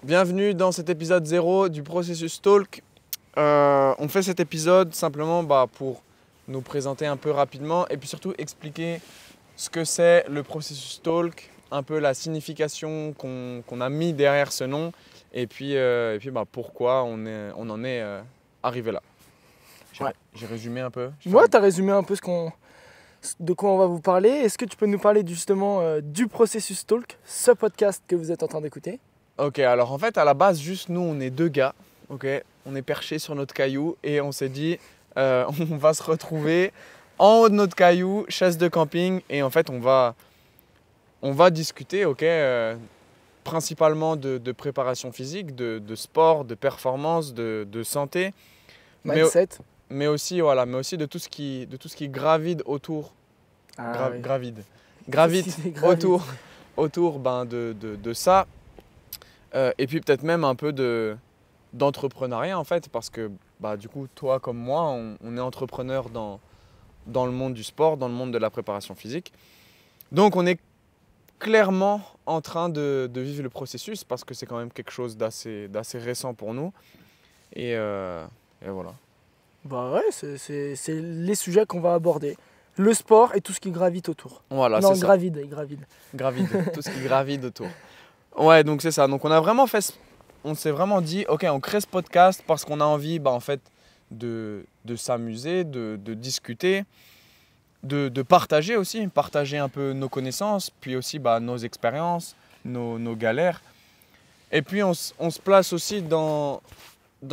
Bienvenue dans cet épisode 0 du processus Talk. On fait cet épisode simplement pour nous présenter un peu rapidement et puis surtout expliquer ce que c'est le processus Talk, un peu la signification qu'on a mis derrière ce nom et puis pourquoi on en est arrivé là. J'ai résumé un peu. Ouais, tu as résumé un peu de quoi on va vous parler. Est-ce que tu peux nous parler justement du processus Talk, ce podcast que vous êtes en train d'écouter? Ok, alors en fait, à la base, juste nous, on est deux gars, ok? On est perchés sur notre caillou et on s'est dit, on va se retrouver en haut de notre caillou, chaise de camping, et en fait, on va discuter, ok? Principalement de préparation physique, de sport, de performance, de santé, Mindset. mais aussi de tout ce qui gravite autour, gravite autour de ça. Et puis peut-être même un peu d'entrepreneuriat en fait, parce que du coup, toi comme moi, on est entrepreneur dans le monde du sport, dans le monde de la préparation physique. Donc on est clairement en train de vivre le processus parce que c'est quand même quelque chose d'assez récent pour nous. Et voilà. Bah ouais, c'est les sujets qu'on va aborder. Le sport et tout ce qui gravite autour. Voilà, non, c'est ça. gravide. Gravide, tout ce qui gravite autour. Ouais, donc c'est ça. Donc on s'est vraiment dit, ok, on crée ce podcast parce qu'on a envie, en fait, de s'amuser, de discuter, de partager aussi, partager un peu nos connaissances, puis aussi nos expériences, nos galères. Et puis on se place aussi dans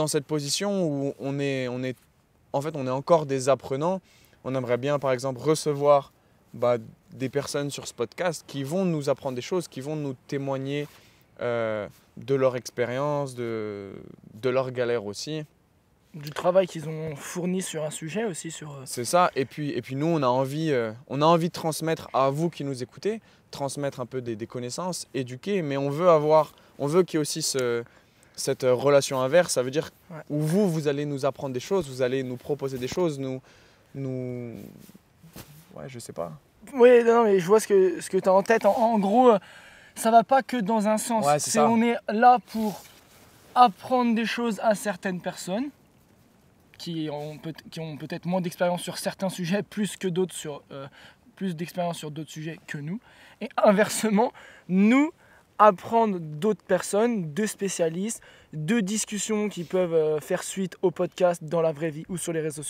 cette position où on est encore des apprenants. On aimerait bien, par exemple, recevoir des personnes sur ce podcast qui vont nous apprendre des choses, qui vont nous témoigner de leur expérience, de leur galère aussi. Du travail qu'ils ont fourni sur un sujet aussi. C'est ça, et puis nous on a envie de transmettre à vous qui nous écoutez, transmettre un peu des connaissances, éduquer, mais on veut qu'il y ait aussi cette relation inverse, ça veut dire où vous allez nous apprendre des choses, vous allez nous proposer des choses, ouais, je sais pas. Oui, non, mais je vois ce que tu as en tête. En gros, ça va pas que dans un sens. Ouais, on est là pour apprendre des choses à certaines personnes qui ont peut-être moins d'expérience sur certains sujets, plus d'expérience sur d'autres sujets que nous. Et inversement, nous apprendre d'autres personnes, de spécialistes, de discussions qui peuvent faire suite au podcast dans la vraie vie ou sur les réseaux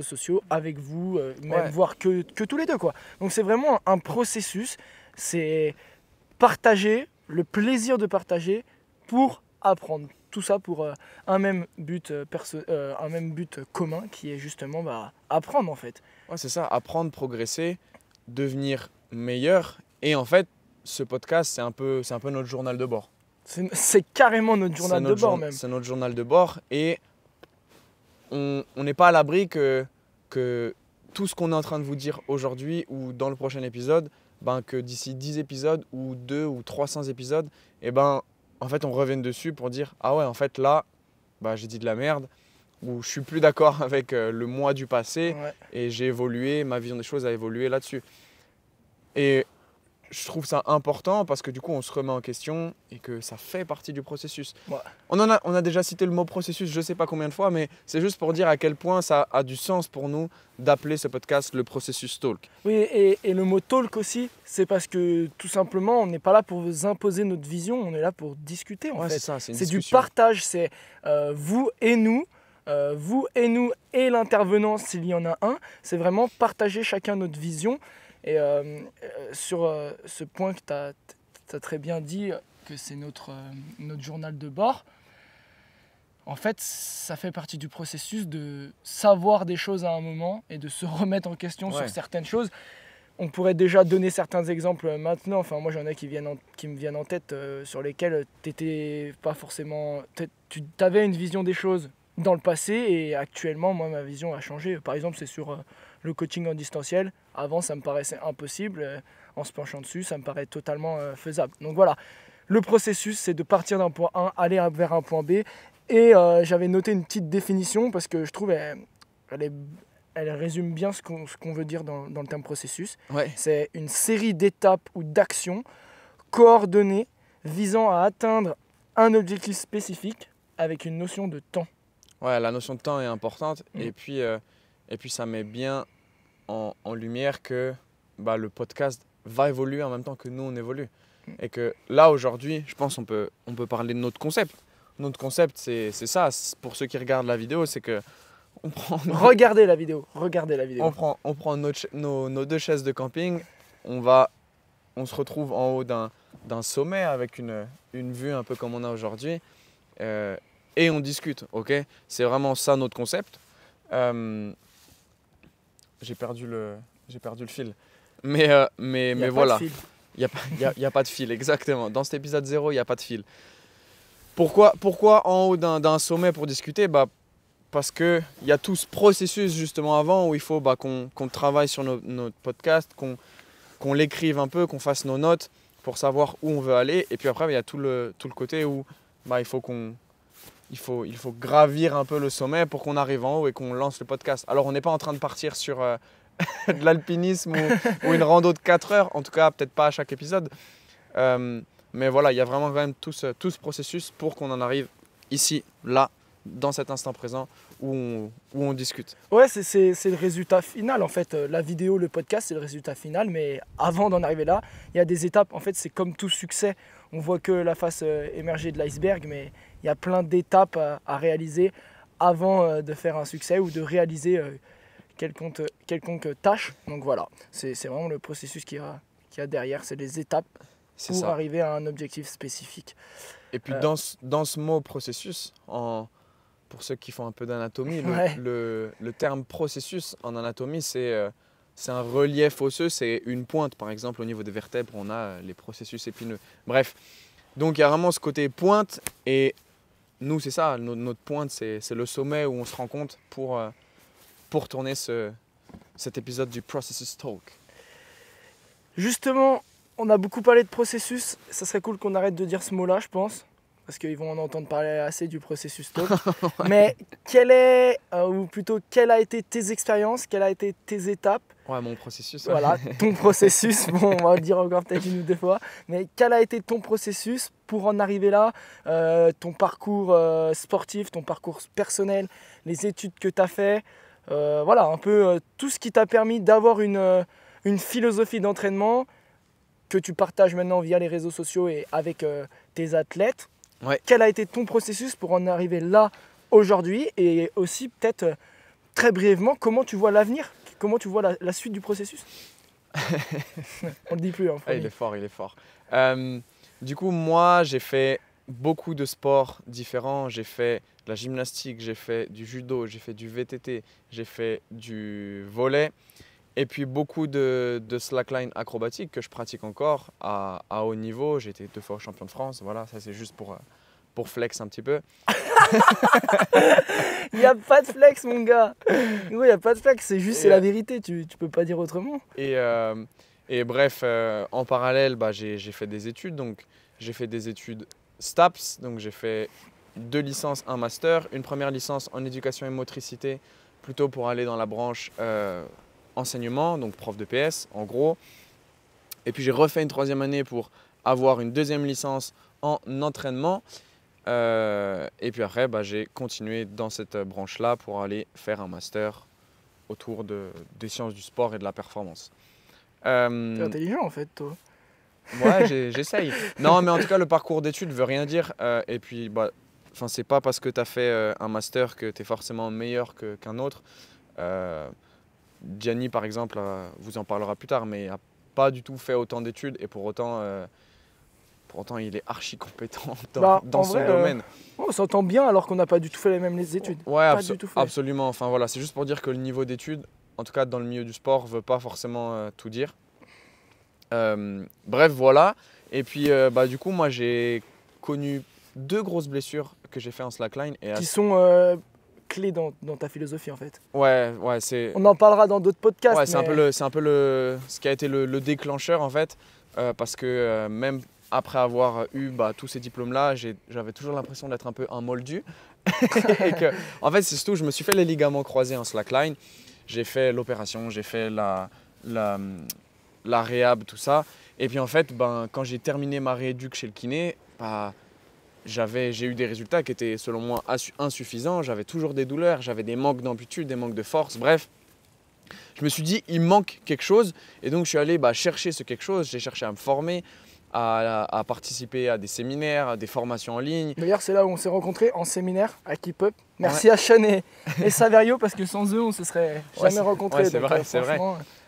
sociaux avec vous, même voire que tous les deux, quoi. Donc c'est vraiment un processus, c'est partager, le plaisir de partager pour apprendre. Tout ça pour un même but commun qui est justement apprendre en fait. Ouais, c'est ça, apprendre, progresser, devenir meilleur. Et en fait, ce podcast, c'est un peu notre journal de bord. C'est carrément notre journal de bord même. C'est notre journal de bord et on n'est pas à l'abri que tout ce qu'on est en train de vous dire aujourd'hui ou dans le prochain épisode, que d'ici 10 épisodes ou 2 ou 300 épisodes, en fait, on revienne dessus pour dire « Ah ouais, en fait, là, j'ai dit de la merde » ou « Je suis plus d'accord avec le moi du passé et j'ai évolué, ma vision des choses a évolué là-dessus. » Et je trouve ça important parce que du coup, on se remet en question et que ça fait partie du processus. Ouais. On a déjà cité le mot processus, je ne sais pas combien de fois, mais c'est juste pour dire à quel point ça a du sens pour nous d'appeler ce podcast le processus Talk. Oui, et le mot talk aussi, c'est parce que tout simplement, on n'est pas là pour vous imposer notre vision, on est là pour discuter en fait. C'est ça, c'est du partage, c'est vous et nous et l'intervenant s'il y en a un. C'est vraiment partager chacun notre vision. Et sur ce point que tu as très bien dit, que c'est notre journal de bord, en fait, ça fait partie du processus de savoir des choses à un moment et de se remettre en question sur certaines choses. On pourrait déjà donner certains exemples maintenant. Enfin, moi, j'en ai qui me viennent en tête sur lesquels tu avais une vision des choses dans le passé et actuellement, moi, ma vision a changé. Par exemple, c'est sur le coaching en distanciel. Avant, ça me paraissait impossible. En se penchant dessus, ça me paraît totalement faisable. Donc voilà, le processus, c'est de partir d'un point A, aller vers un point B. Et j'avais noté une petite définition parce que je trouve elle résume bien ce qu'on veut dire dans le terme processus. C'est une série d'étapes ou d'actions coordonnées visant à atteindre un objectif spécifique avec une notion de temps. Ouais, la notion de temps est importante. Et puis ça met bien en lumière que le podcast va évoluer en même temps que nous, on évolue. Et que là, aujourd'hui, je pense qu'on peut parler de notre concept. Notre concept, c'est ça. Pour ceux qui regardent la vidéo, c'est que on prend... Regardez la vidéo. On prend nos 2 chaises de camping. On se retrouve en haut d'un sommet avec une vue un peu comme on a aujourd'hui. Et on discute, ok? C'est vraiment ça notre concept. J'ai perdu le fil. Mais voilà. Il n'y a pas de fil, exactement. Dans cet épisode 0, il n'y a pas de fil. Pourquoi en haut d'un sommet pour discuter? Parce qu'il y a tout ce processus justement avant où il faut qu'on travaille sur notre podcast, qu'on l'écrive un peu, qu'on fasse nos notes pour savoir où on veut aller. Et puis après, il y a tout le côté où il faut gravir un peu le sommet pour qu'on arrive en haut et qu'on lance le podcast. Alors, on n'est pas en train de partir sur de l'alpinisme ou une rando de 4 heures. En tout cas, peut-être pas à chaque épisode. Mais voilà, il y a vraiment quand même tout ce processus pour qu'on en arrive ici, là, dans cet instant présent où on discute. Ouais, c'est le résultat final en fait. La vidéo, le podcast, c'est le résultat final. Mais avant d'en arriver là, il y a des étapes. En fait, c'est comme tout succès. On voit que la face émergée de l'iceberg, mais il y a plein d'étapes à réaliser avant de faire un succès ou de réaliser quelconque tâche. Donc voilà, c'est vraiment le processus qu'il y a derrière. C'est les étapes pour arriver à un objectif spécifique. Et puis dans ce mot processus, pour ceux qui font un peu d'anatomie, le terme processus en anatomie, c'est un relief osseux, c'est une pointe. Par exemple, au niveau des vertèbres, on a les processus épineux. Bref, donc il y a vraiment ce côté pointe. Et nous, c'est ça, notre pointe, c'est le sommet où on se rencontre pour tourner cet épisode du Processus Talk. Justement, on a beaucoup parlé de processus. Ça serait cool qu'on arrête de dire ce mot-là, je pense. Parce qu'ils vont en entendre parler assez du processus talk. Ouais. Mais quelle a été tes expériences, quelles a été tes étapes? Ouais, mon processus. Voilà, ton processus. Bon, on va le dire encore peut-être 1 ou 2 fois. Mais quel a été ton processus pour en arriver là? Ton parcours sportif, ton parcours personnel, les études que tu as fait. Voilà, un peu tout ce qui t'a permis d'avoir une philosophie d'entraînement que tu partages maintenant via les réseaux sociaux et avec tes athlètes. Ouais. Quel a été ton processus pour en arriver là aujourd'hui? Et aussi peut-être très brièvement, comment tu vois l'avenir? Comment tu vois la suite du processus? On ne le dit plus. Hein, il est fort. Du coup, moi, j'ai fait beaucoup de sports différents. J'ai fait de la gymnastique, j'ai fait du judo, j'ai fait du VTT, j'ai fait du volley. Et puis beaucoup de slackline acrobatique que je pratique encore à haut niveau. J'ai été 2 fois champion de France. Voilà, ça c'est juste pour flex un petit peu. Il n'y a pas de flex, mon gars. Il n'y a pas de flex, c'est la vérité. Tu peux pas dire autrement. Et bref, en parallèle, j'ai fait des études. Donc j'ai fait des études STAPS. Donc j'ai fait 2 licences, 1 master. Une première licence en éducation et motricité, plutôt pour aller dans la branche enseignement, donc prof de PS en gros. Et puis j'ai refait une 3e année pour avoir une 2e licence en entraînement. Et puis après, j'ai continué dans cette branche-là pour aller faire un master autour des sciences du sport et de la performance. T'es intelligent en fait, toi. Ouais, j'essaye. Non, mais en tout cas, le parcours d'études veut rien dire. Et puis, c'est pas parce que tu as fait un master que tu es forcément meilleur qu'un autre. Gianni, par exemple, vous en parlera plus tard, mais il n'a pas du tout fait autant d'études et pour autant, il est archi compétent dans son domaine. On s'entend bien alors qu'on n'a pas du tout fait les mêmes études. Ouais, absolument. Enfin, voilà, c'est juste pour dire que le niveau d'études, en tout cas dans le milieu du sport, ne veut pas forcément tout dire. Bref, voilà. Et puis, du coup, moi, j'ai connu 2 grosses blessures que j'ai fait en slackline. Qui sont clés dans ta philosophie, en fait. Ouais, c'est... On en parlera dans d'autres podcasts. Ouais, c'est un peu ce qui a été le déclencheur, en fait. Parce que même après avoir eu tous ces diplômes-là, j'avais toujours l'impression d'être un peu un moldu. Et que, en fait, c'est surtout, je me suis fait les ligaments croisés en slackline. J'ai fait l'opération, j'ai fait la réhab, tout ça. Et puis en fait, quand j'ai terminé ma rééduc chez le kiné, j'ai eu des résultats qui étaient selon moi insuffisants. J'avais toujours des douleurs, j'avais des manques d'amplitude, des manques de force, bref. Je me suis dit, il me manque quelque chose et donc je suis allé chercher ce quelque chose. J'ai cherché à me former, à participer à des séminaires, à des formations en ligne. D'ailleurs, c'est là où on s'est rencontrés en séminaire à Keep Up. Merci à Sean et Saverio parce que sans eux, on ne se serait jamais rencontrés. Ouais, c'est vrai, c'est vrai.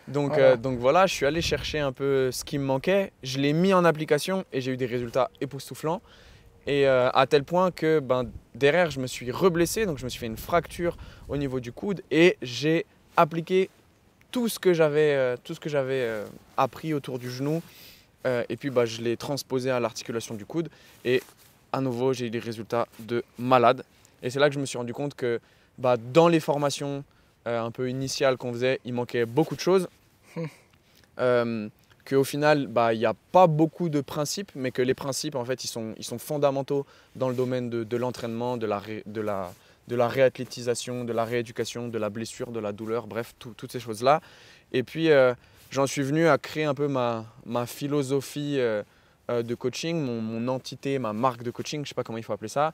Donc voilà, je suis allé chercher un peu ce qui me manquait. Je l'ai mis en application et j'ai eu des résultats époustouflants. Et à tel point que derrière, je me suis reblessé. Donc je me suis fait une fracture au niveau du coude et j'ai appliqué tout ce que j'avais appris autour du genou. Et puis je l'ai transposé à l'articulation du coude. Et à nouveau, j'ai eu des résultats de malade. Et c'est là que je me suis rendu compte que dans les formations un peu initiales qu'on faisait, il manquait beaucoup de choses. Qu'au final, il n'y a pas beaucoup de principes, mais que les principes, en fait, ils sont fondamentaux dans le domaine de l'entraînement, de la réathlétisation, de la rééducation, de la blessure, de la douleur, bref, toutes ces choses-là. Et puis, j'en suis venu à créer un peu ma philosophie de coaching, mon entité, ma marque de coaching, je ne sais pas comment il faut appeler ça.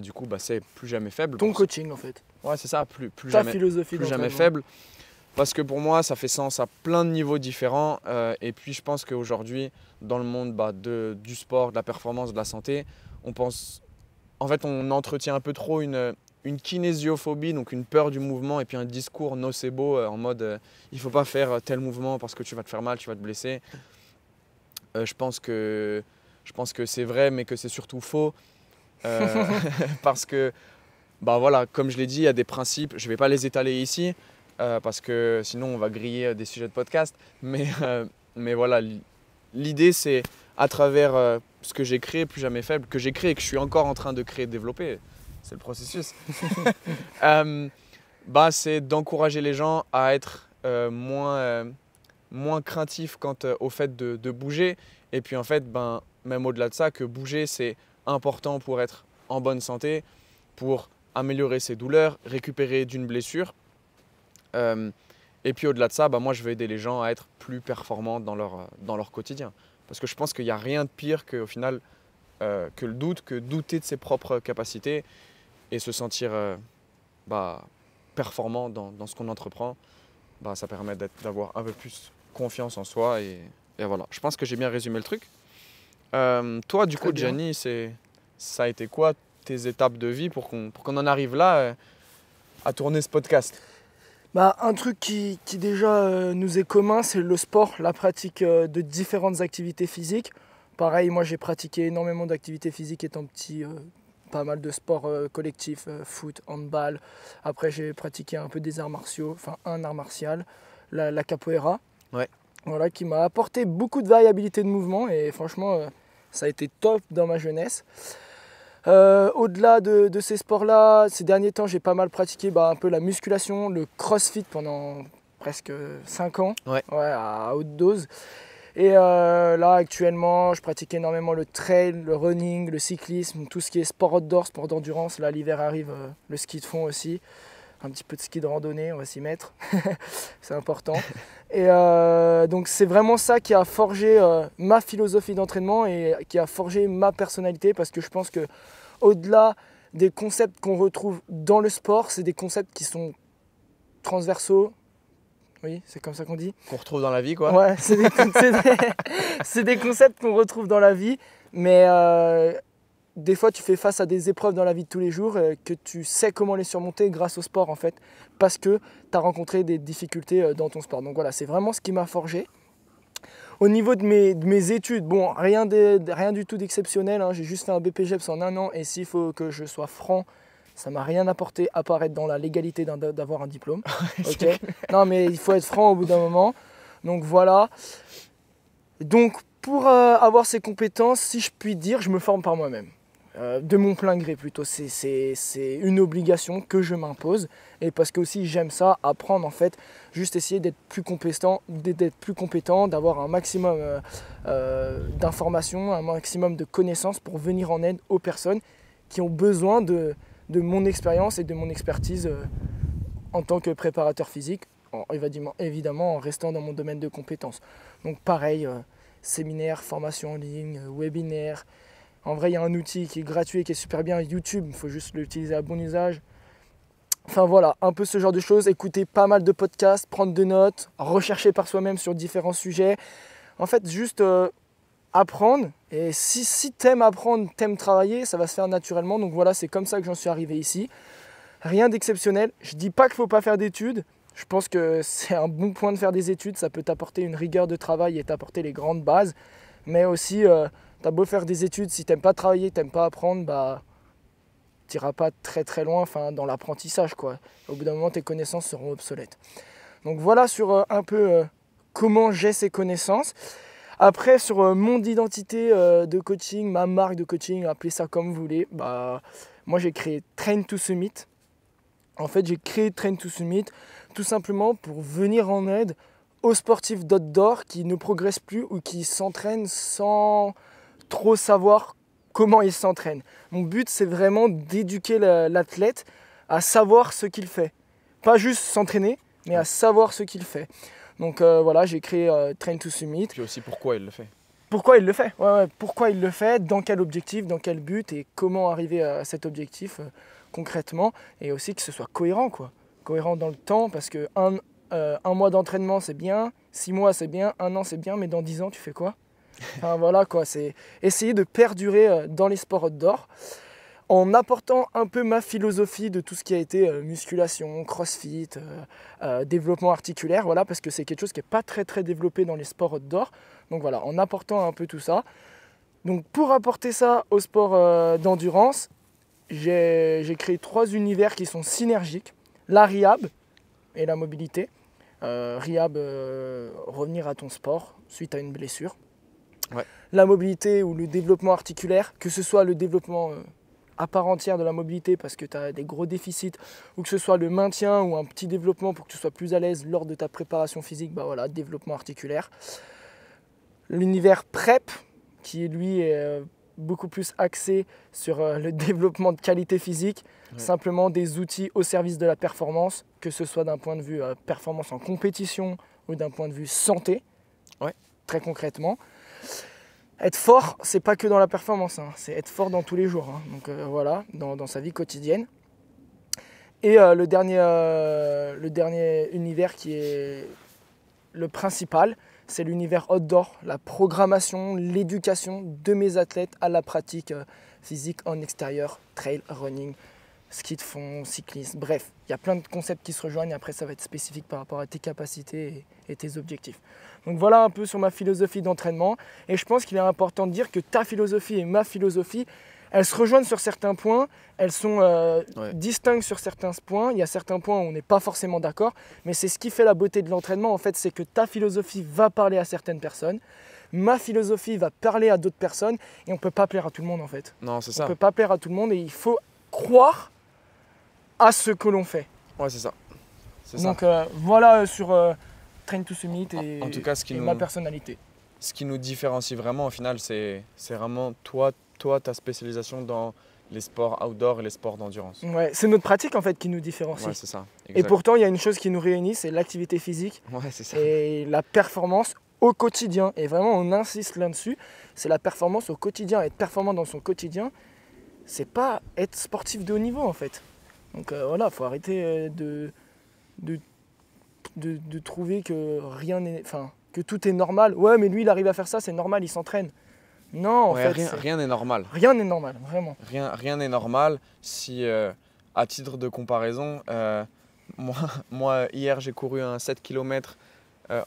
Du coup, c'est plus jamais faible. Ton coaching, en fait. Ouais, c'est ça, plus jamais faible. Parce que pour moi, ça fait sens à plein de niveaux différents. Et puis, je pense qu'aujourd'hui, dans le monde du sport, de la performance, de la santé, on entretient un peu trop une kinésiophobie, donc une peur du mouvement, et puis un discours nocebo en mode il ne faut pas faire tel mouvement parce que tu vas te faire mal, tu vas te blesser. Je pense que c'est vrai, mais que c'est surtout faux. Parce que, comme je l'ai dit, il y a des principes, je ne vais pas les étaler ici. Parce que sinon on va griller des sujets de podcast. Mais voilà, l'idée c'est à travers ce que j'ai créé, Plus Jamais Faible, que j'ai créé et que je suis encore en train de créer et de développer, c'est le processus, c'est d'encourager les gens à être moins craintifs quant au fait de bouger. Et puis en fait, même au-delà de ça, que bouger c'est important pour être en bonne santé, pour améliorer ses douleurs, récupérer d'une blessure. Et puis au-delà de ça, moi je veux aider les gens à être plus performants dans leur quotidien. Parce que je pense qu'il n'y a rien de pire qu'au final que le doute, que douter de ses propres capacités et se sentir performant dans ce qu'on entreprend. Ça permet d'avoir un peu plus confiance en soi et voilà. Je pense que j'ai bien résumé le truc. Toi du coup, Gianni, ça a été quoi tes étapes de vie pour qu'on en arrive là à tourner ce podcast? Un truc qui déjà nous est commun, c'est le sport, la pratique de différentes activités physiques. Pareil, moi j'ai pratiqué énormément d'activités physiques étant petit, pas mal de sports collectifs, foot, handball. Après j'ai pratiqué un peu des arts martiaux, enfin un art martial, la capoeira. Ouais. Voilà, qui m'a apporté beaucoup de variabilité de mouvement et franchement ça a été top dans ma jeunesse. Au-delà de ces sports-là, ces derniers temps, j'ai pas mal pratiqué un peu la musculation, le crossfit pendant presque 5 ans, à haute dose. Et là, actuellement, je pratique énormément le trail, le running, le cyclisme, tout ce qui est sport outdoor, sport d'endurance. Là, l'hiver arrive, le ski de fond aussi. Un petit peu de ski de randonnée, on va s'y mettre. C'est important. Et donc c'est vraiment ça qui a forgé ma philosophie d'entraînement et qui a forgé ma personnalité, parce que je pense que au-delà des concepts qu'on retrouve dans le sport, c'est des concepts qui sont transversaux. Oui, c'est comme ça qu'on dit. Qu'on retrouve dans la vie, quoi. Ouais, c'est des concepts qu'on retrouve dans la vie, mais des fois tu fais face à des épreuves dans la vie de tous les jours que tu sais comment les surmonter grâce au sport en fait, parce que tu as rencontré des difficultés dans ton sport. Donc voilà, c'est vraiment ce qui m'a forgé. Au niveau de mes études, rien du tout d'exceptionnel, hein. J'ai juste fait un BPGEPS en 1 an et s'il faut que je sois franc, ça m'a rien apporté à part être dans la légalité d'avoir un diplôme. Okay. Non mais il faut être franc au bout d'un moment. Donc voilà. Donc pour avoir ces compétences, si je puis dire, je me forme par moi-même. De mon plein gré plutôt, c'est une obligation que je m'impose et parce que aussi j'aime ça, apprendre en fait, juste essayer d'être plus compétent, d'avoir un maximum d'informations, un maximum de connaissances pour venir en aide aux personnes qui ont besoin de mon expérience et de mon expertise en tant que préparateur physique, évidemment en restant dans mon domaine de compétences. Donc pareil, séminaires, formations en ligne, webinaires, En vrai, il y a un outil qui est gratuit et qui est super bien, YouTube, il faut juste l'utiliser à bon usage. Enfin voilà, un peu ce genre de choses, écouter pas mal de podcasts, prendre des notes, rechercher par soi-même sur différents sujets. En fait, juste apprendre. Et si t'aimes apprendre, t'aimes travailler, ça va se faire naturellement. Donc voilà, c'est comme ça que j'en suis arrivé ici. Rien d'exceptionnel. Je dis pas qu'il faut pas faire d'études. Je pense que c'est un bon point de faire des études. Ça peut t'apporter une rigueur de travail et t'apporter les grandes bases. Mais aussi, t'as beau faire des études, si t'aimes pas travailler, t'aimes pas apprendre, bah t'iras pas très très loin dans l'apprentissage, quoi. Au bout d'un moment, tes connaissances seront obsolètes. Donc voilà sur un peu comment j'ai ces connaissances. Après, sur mon identité de coaching, ma marque de coaching, appelez ça comme vous voulez, bah, moi j'ai créé Train to Summit. En fait, j'ai créé Train to Summit tout simplement pour venir en aide aux sportifs d'outdoor qui ne progressent plus ou qui s'entraînent sans trop savoir comment ils s'entraînent. Mon but, c'est vraiment d'éduquer l'athlète à savoir ce qu'il fait. Pas juste s'entraîner, mais à savoir ce qu'il fait. Donc voilà, j'ai créé Train to Summit. Puis aussi pourquoi il le fait. Pourquoi il le fait, ouais, pourquoi il le fait, dans quel objectif, dans quel but et comment arriver à cet objectif concrètement. Et aussi que ce soit cohérent, quoi. Cohérent dans le temps, parce que un mois d'entraînement c'est bien, 6 mois c'est bien, 1 an c'est bien, mais dans 10 ans tu fais quoi? Enfin voilà quoi, c'est essayer de perdurer dans les sports outdoor en apportant un peu ma philosophie de tout ce qui a été musculation, crossfit, développement articulaire, voilà, parce que c'est quelque chose qui n'est pas très très développé dans les sports outdoor. Donc voilà, en apportant un peu tout ça. Donc pour apporter ça au sport d'endurance, j'ai créé 3 univers qui sont synergiques. La rehab et la mobilité. Rehab, revenir à ton sport suite à une blessure. Ouais. La mobilité ou le développement articulaire, que ce soit le développement à part entière de la mobilité parce que tu as des gros déficits, ou que ce soit le maintien ou un petit développement pour que tu sois plus à l'aise lors de ta préparation physique, bah voilà, développement articulaire. L'univers PrEP, qui lui est beaucoup plus axé sur le développement de qualité physique, simplement des outils au service de la performance, que ce soit d'un point de vue performance en compétition ou d'un point de vue santé, très concrètement. Être fort, c'est pas que dans la performance, hein, c'est être fort dans tous les jours, hein. Donc voilà, dans sa vie quotidienne. Et le dernier univers qui est le principal, c'est l'univers outdoor, la programmation, l'éducation de mes athlètes à la pratique physique en extérieur, trail, running, ski de fond, cyclisme, bref, il y a plein de concepts qui se rejoignent et après ça va être spécifique par rapport à tes capacités et tes objectifs. Donc voilà un peu sur ma philosophie d'entraînement et je pense qu'il est important de dire que ta philosophie et ma philosophie, elles se rejoignent sur certains points, elles sont distinctes sur certains points, il y a certains points où on n'est pas forcément d'accord, mais c'est ce qui fait la beauté de l'entraînement en fait, c'est que ta philosophie va parler à certaines personnes, ma philosophie va parler à d'autres personnes et on ne peut pas plaire à tout le monde en fait. Non, c'est ça. On ne peut pas plaire à tout le monde et il faut croire à ce que l'on fait. Ouais, c'est ça. Donc voilà sur Train to Summit et, en tout cas, ma personnalité. Ce qui nous différencie vraiment au final, c'est vraiment toi, ta spécialisation dans les sports outdoor et les sports d'endurance. Ouais, c'est notre pratique en fait qui nous différencie. Ouais, c'est ça. Exact. Et pourtant, il y a une chose qui nous réunit, c'est l'activité physique c'est ça. et la performance au quotidien. Et vraiment, on insiste là-dessus, c'est la performance au quotidien. Être performant dans son quotidien, c'est pas être sportif de haut niveau en fait. Donc voilà, il faut arrêter de trouver que rien n'est, que tout est normal. Ouais, mais lui, il arrive à faire ça, c'est normal, il s'entraîne. Non, en fait, rien n'est normal. Rien n'est normal, vraiment. Rien n'est normal. Si, à titre de comparaison, moi, hier, j'ai couru un 7 km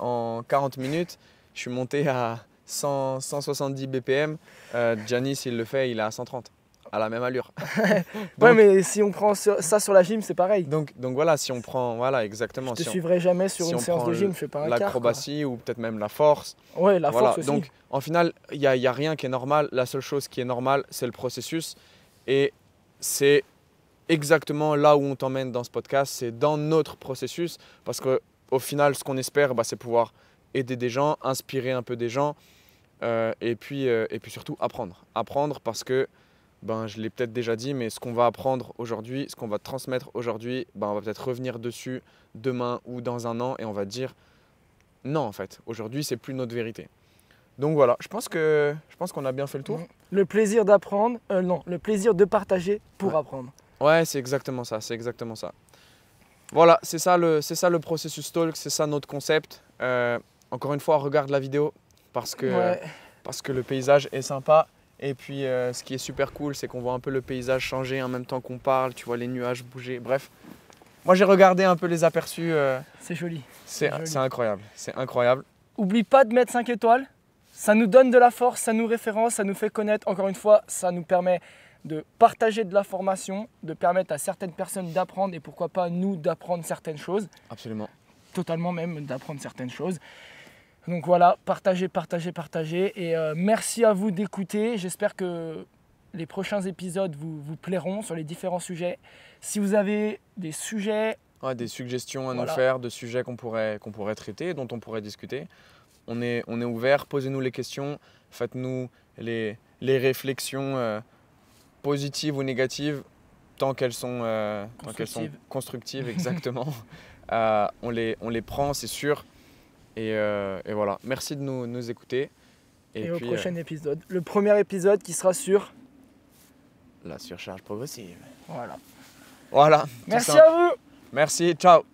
en 40 minutes. Je suis monté à 170 BPM. Giannis, il le fait, il est à 130, à la même allure. Ouais, mais si on prend ça sur la gym, c'est pareil. Donc voilà, si on prend, voilà, exactement. Je te suivrai jamais sur une séance de gym, je fais pas un quart. L'acrobatie ou peut-être même la force. Ouais, la force aussi. Donc en final, il y a rien qui est normal. La seule chose qui est normale, c'est le processus. Et c'est exactement là où on t'emmène dans ce podcast, c'est dans notre processus. Parce qu'au final, ce qu'on espère, c'est pouvoir aider des gens, inspirer un peu des gens et puis surtout apprendre. Apprendre parce que, je l'ai peut-être déjà dit, mais ce qu'on va apprendre aujourd'hui, ce qu'on va transmettre aujourd'hui, on va peut-être revenir dessus demain ou dans un an et on va dire non en fait, aujourd'hui c'est plus notre vérité. Donc voilà, je pense qu'on a bien fait le tour. Le plaisir d'apprendre, non, le plaisir de partager pour apprendre. Ouais, c'est exactement ça, c'est exactement ça. Voilà, c'est ça le processus talk, c'est ça notre concept. Encore une fois, regarde la vidéo parce que le paysage est sympa. Et puis, ce qui est super cool, c'est qu'on voit un peu le paysage changer en même temps qu'on parle. Tu vois les nuages bouger. Bref, moi j'ai regardé un peu les aperçus. C'est joli. C'est incroyable, c'est incroyable. Oublie pas de mettre 5 étoiles. Ça nous donne de la force, ça nous référence, ça nous fait connaître. Encore une fois, ça nous permet de partager de l'information, de permettre à certaines personnes d'apprendre et pourquoi pas nous d'apprendre certaines choses. Absolument. Totalement même d'apprendre certaines choses. Donc voilà, partagez, partagez, partagez. Et merci à vous d'écouter. J'espère que les prochains épisodes vous plairont sur les différents sujets. Si vous avez des sujets... Ouais, des suggestions à nous faire, de sujets qu'on pourrait traiter, dont on pourrait discuter. On est ouvert, posez-nous les questions, faites-nous les réflexions positives ou négatives, tant qu'elles sont constructives, exactement. On les prend, c'est sûr. Et voilà, merci de nous écouter. Et puis, au prochain épisode. Le premier épisode qui sera sur... la surcharge progressive. Voilà. Voilà. Merci à vous. Merci, ciao.